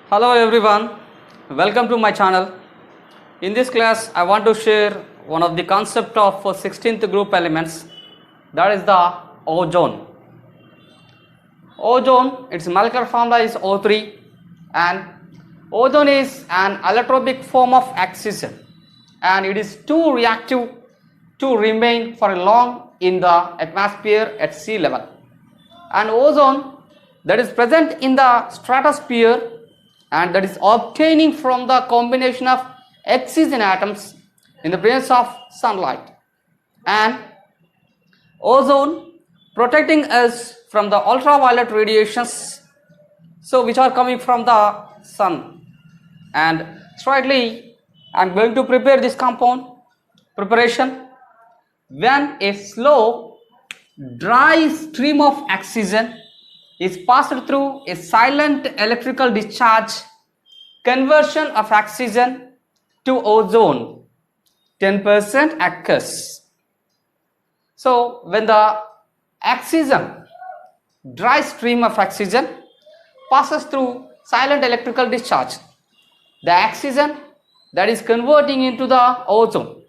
Hello everyone, welcome to my channel. In this class I want to share one of the concept of 16th group elements, that is the ozone. Ozone, its molecular formula is O3, and ozone is an allotropic form of oxygen and it is too reactive to remain for long in the atmosphere at sea level. And ozone that is present in the stratosphere and that is obtaining from the combination of oxygen atoms in the presence of sunlight, and ozone protecting us from the ultraviolet radiations which are coming from the sun. And shortly I am going to prepare this compound preparation. When a slow dry stream of oxygen is passed through a silent electrical discharge, conversion of oxygen to ozone 10% occurs. So when the oxygen, dry stream of oxygen passes through silent electrical discharge, the oxygen that is converting into the ozone,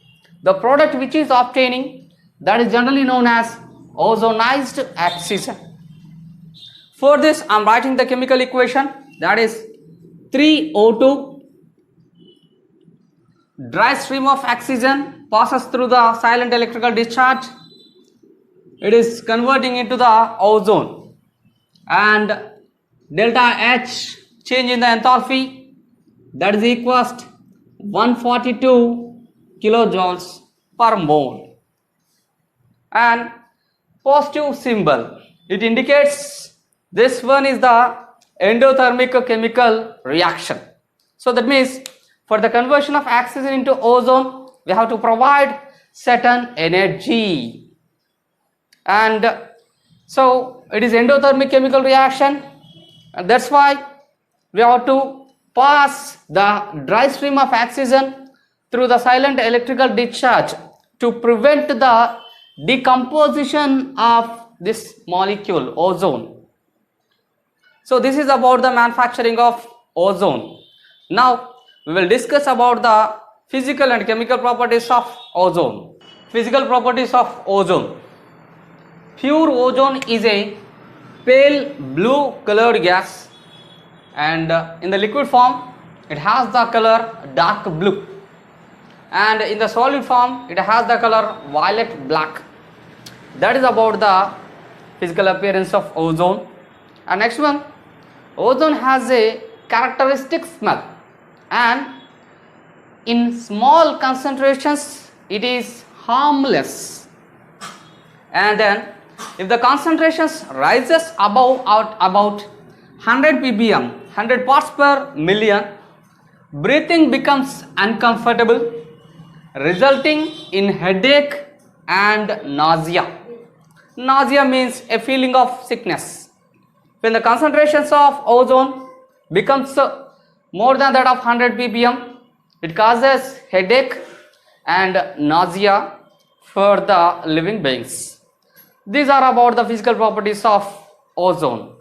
the product which is obtaining, that is generally known as ozonized oxygen. For this I am writing the chemical equation, that is 3O2, dry stream of oxygen passes through the silent electrical discharge, it is converting into the ozone, and delta H, change in the enthalpy, that is equals to 142 kilojoules per mole, and positive symbol, it indicates this one is the endothermic chemical reaction. So that means for the conversion of oxygen into ozone we have to provide certain energy, and so it is endothermic chemical reaction, and that's why we have to pass the dry stream of oxygen through the silent electrical discharge to prevent the decomposition of this molecule ozone. So this is about the manufacturing of ozone. Now we will discuss about the physical and chemical properties of ozone. Physical properties of ozone. Pure ozone is a pale blue colored gas, and in the liquid form it has the color dark blue, and in the solid form it has the color violet black. That is about the physical appearance of ozone. And next one, ozone has a characteristic smell, and in small concentrations it is harmless, and then if the concentrations rises above about 100 ppm, 100 parts per million, breathing becomes uncomfortable, resulting in headache and nausea. Nausea means a feeling of sickness. When the concentrations of ozone becomes more than that of 100 ppm, it causes headache and nausea for the living beings. These are about the physical properties of ozone.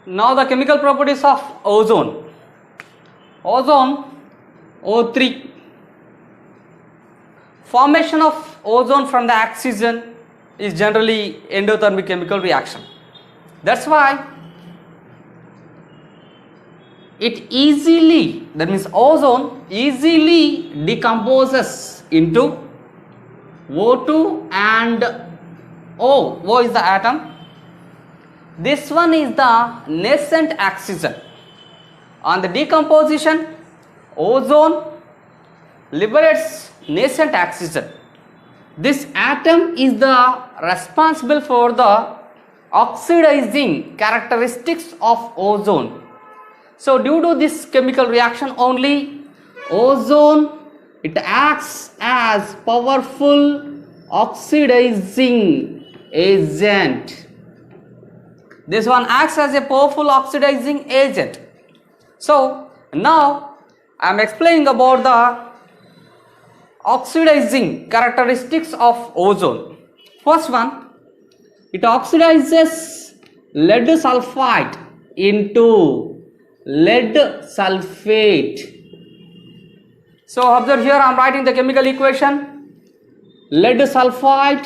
Now the chemical properties of ozone. Ozone, O3. Formation of ozone from the oxygen is generally endothermic chemical reaction. That's why it easily, that means ozone easily decomposes into O2 and O. O is the atom. This one is the nascent oxygen. On the decomposition, ozone liberates nascent oxygen. This atom is the responsible for the oxidizing characteristics of ozone. So due to this chemical reaction only, ozone, it acts as powerful oxidizing agent. This one acts as a powerful oxidizing agent. So now I am explaining about the oxidizing characteristics of ozone. First one, it oxidizes lead sulfide into lead sulfate. So observe here, I am writing the chemical equation. Lead sulfide.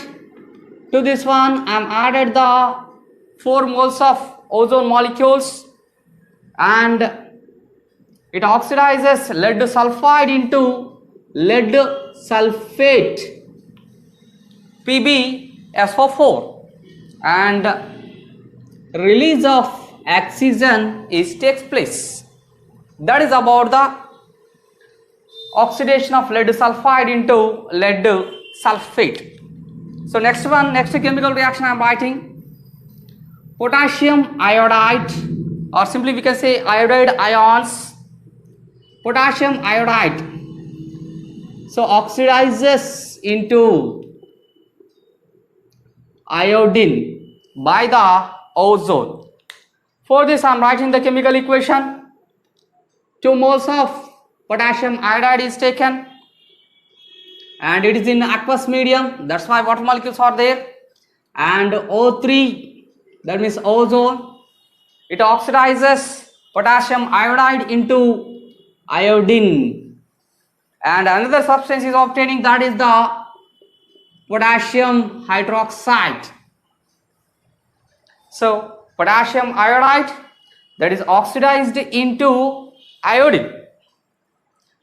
To this one, I am added the 4 moles of ozone molecules, and it oxidizes lead sulfide into lead sulfate, PbSO4, and release of oxygen takes place. That is about the oxidation of lead sulfide into lead sulfate. So next chemical reaction I am writing, potassium iodide, or simply we can say iodide ions. Potassium iodide so oxidizes into iodine by the ozone. For this I am writing the chemical equation. 2 moles of potassium iodide is taken, and it is in aqueous medium, that's why water molecules are there, and O3, that means ozone, it oxidizes potassium iodide into iodine, and another substance is obtaining, that is the potassium hydroxide. So potassium iodide, that is oxidized into iodine,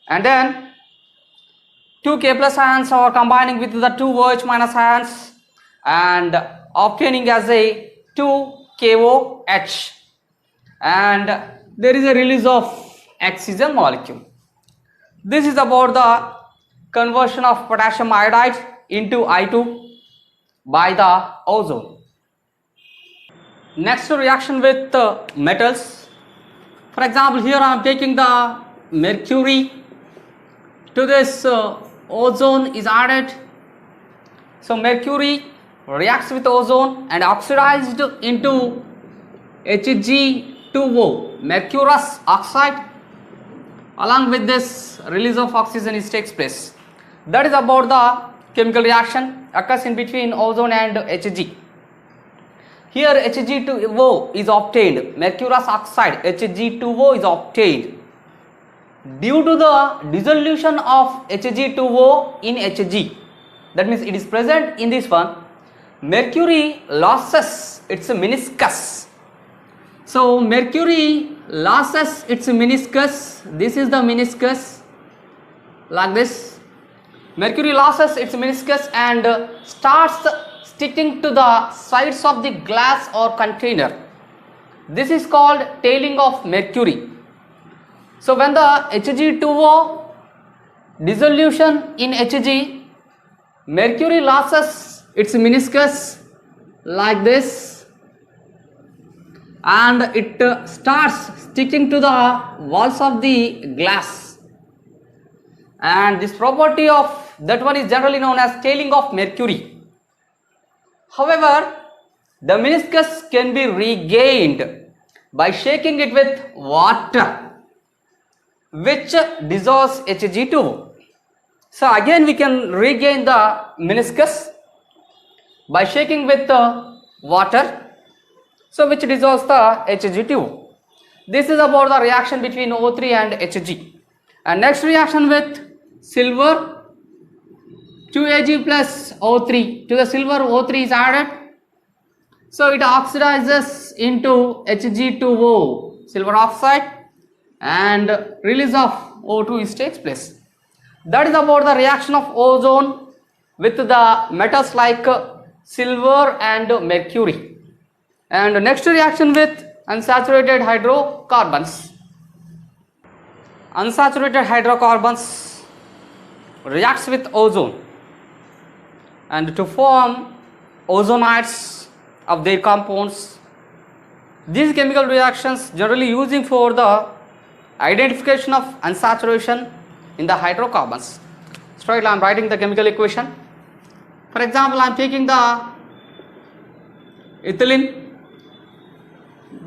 and then 2 K plus ions are combining with the 2 OH minus ions and obtaining as a 2 KOH, and there is a release of oxygen molecule. This is about the conversion of potassium iodide into I2 by the ozone. Next reaction with metals. For example, here I am taking the mercury. To this ozone is added. So mercury reacts with ozone and oxidized into Hg2O, mercurous oxide. Along with this, release of oxygen takes place. That is about the chemical reaction occurs in between ozone and Hg. Here Hg2O is obtained, mercurous oxide Hg2O is obtained due to the dissolution of Hg2O in Hg. That means it is present in this one. Mercury loses its meniscus. So mercury loses its meniscus. This is the meniscus, like this. Mercury loses its meniscus and starts sticking to the sides of the glass or container. This is called tailing of mercury. So when the Hg2O dissolution in Hg, mercury loses its meniscus like this, and it starts sticking to the walls of the glass, and this property of that one is generally known as tailing of mercury. However, the meniscus can be regained by shaking it with water, which dissolves Hg2O. So again we can regain the meniscus by shaking with water, so which dissolves the Hg2O. This is about the reaction between O3 and Hg. And next reaction with silver, 2Ag plus O3. To the silver, O3 is added, so it oxidizes into Hg2O, silver oxide, and release of O2 takes place. That is about the reaction of ozone with the metals like silver and mercury. And next reaction with unsaturated hydrocarbons. Unsaturated hydrocarbons reacts with ozone and to form ozonides of their compounds. These chemical reactions generally using for the identification of unsaturation in the hydrocarbons. Straight I am writing the chemical equation. For example, I am taking the ethylene.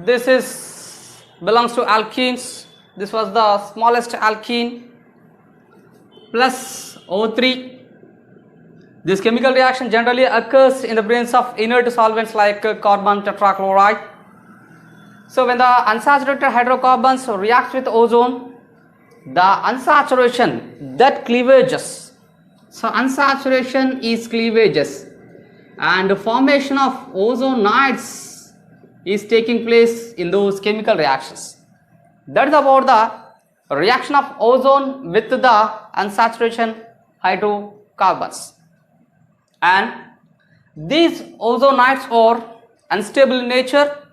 This is belongs to alkenes. This was the smallest alkene plus O3. This chemical reaction generally occurs in the presence of inert solvents like carbon tetrachloride. So when the unsaturated hydrocarbons react with ozone, the unsaturation, that cleavages. So unsaturation is cleavages, and the formation of ozonides is taking place in those chemical reactions. That is about the reaction of ozone with the unsaturation hydrocarbons. And these ozonides are unstable in nature,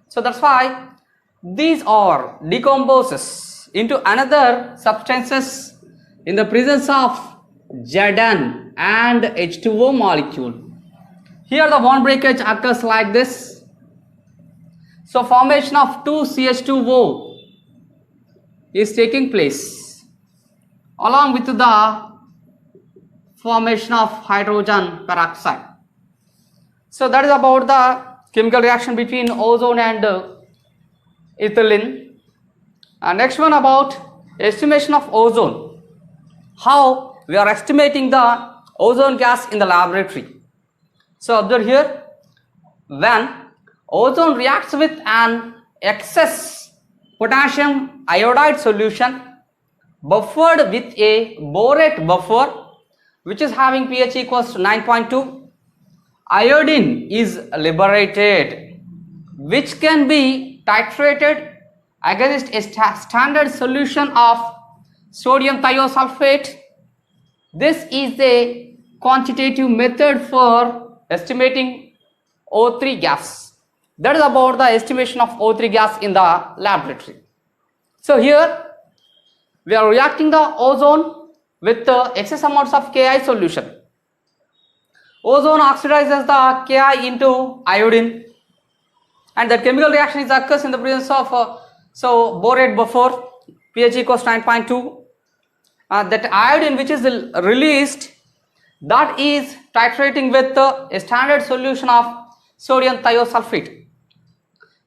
so that's why these are decomposes into another substances in the presence of Zn and H2O molecule. Here the bond breakage occurs like this. So formation of 2CH2O is taking place along with the formation of hydrogen peroxide. So that is about the chemical reaction between ozone and ethylene. Next one about estimation of ozone. How we are estimating the ozone gas in the laboratory. So observe here, when ozone reacts with an excess potassium iodide solution buffered with a borate buffer which is having pH equals to 9.2, iodine is liberated, which can be titrated against a standard solution of sodium thiosulfate. This is a quantitative method for estimating O3 gas. That is about the estimation of O3 gas in the laboratory. So here we are reacting the ozone with the excess amounts of Ki solution. Ozone oxidizes the Ki into iodine, and that chemical reaction is occurs in the presence of borate buffer, pH equals 9.2. That iodine which is released, that is titrating with a standard solution of sodium thiosulfate.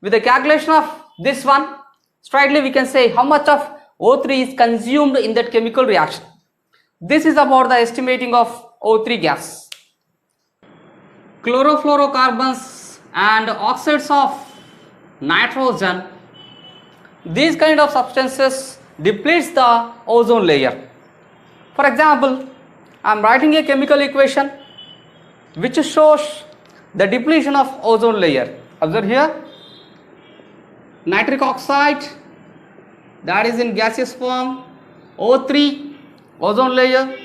With the calculation of this one, straightly we can say how much of O3 is consumed in that chemical reaction. This is about the estimating of O3 gas. Chlorofluorocarbons and oxides of nitrogen, these kind of substances depletes the ozone layer. For example, I am writing a chemical equation which shows the depletion of ozone layer. Observe here, nitric oxide, that is in gaseous form, O3, ozone layer,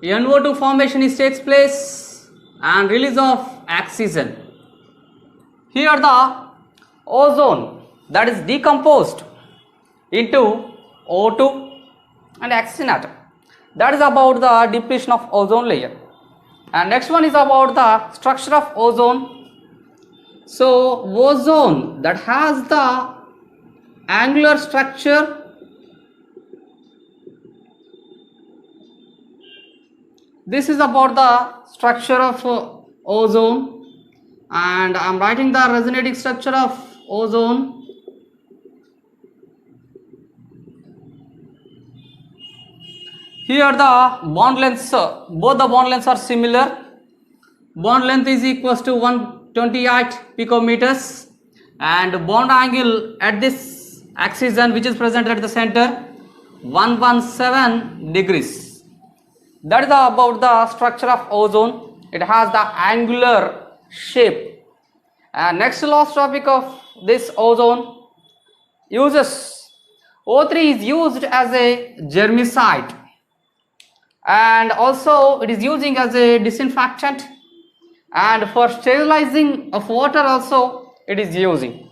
NO2 formation takes place, and release of oxygen. Here the ozone that is decomposed into O2 and oxygen atom. That is about the depletion of ozone layer. And next one is about the structure of ozone. So ozone that has the angular structure, this is about the structure of ozone, and I am writing the resonating structure of ozone. Here the bond lengths, both the bond lengths are similar. Bond length is equals to 128 picometers, and bond angle at this oxygen which is present at the center, 117 degrees. That is about the structure of ozone. It has the angular shape. And next last topic of this ozone uses, O3 is used as a germicide, and also it is using as a disinfectant, and for sterilizing of water also it is using.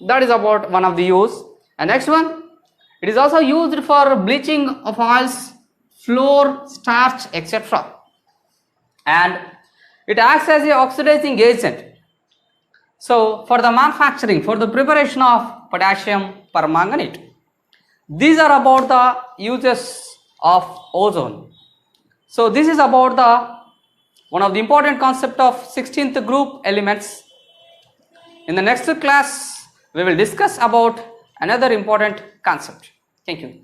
That is about one of the use. And next one, it is also used for bleaching of oils, flour, starch, etc. And it acts as a oxidizing agent. So for the manufacturing, for the preparation of potassium permanganate. These are about the uses of ozone. So this is about the one of the important concept of 16th group elements. In the next class we will discuss about another important concept. Thank you.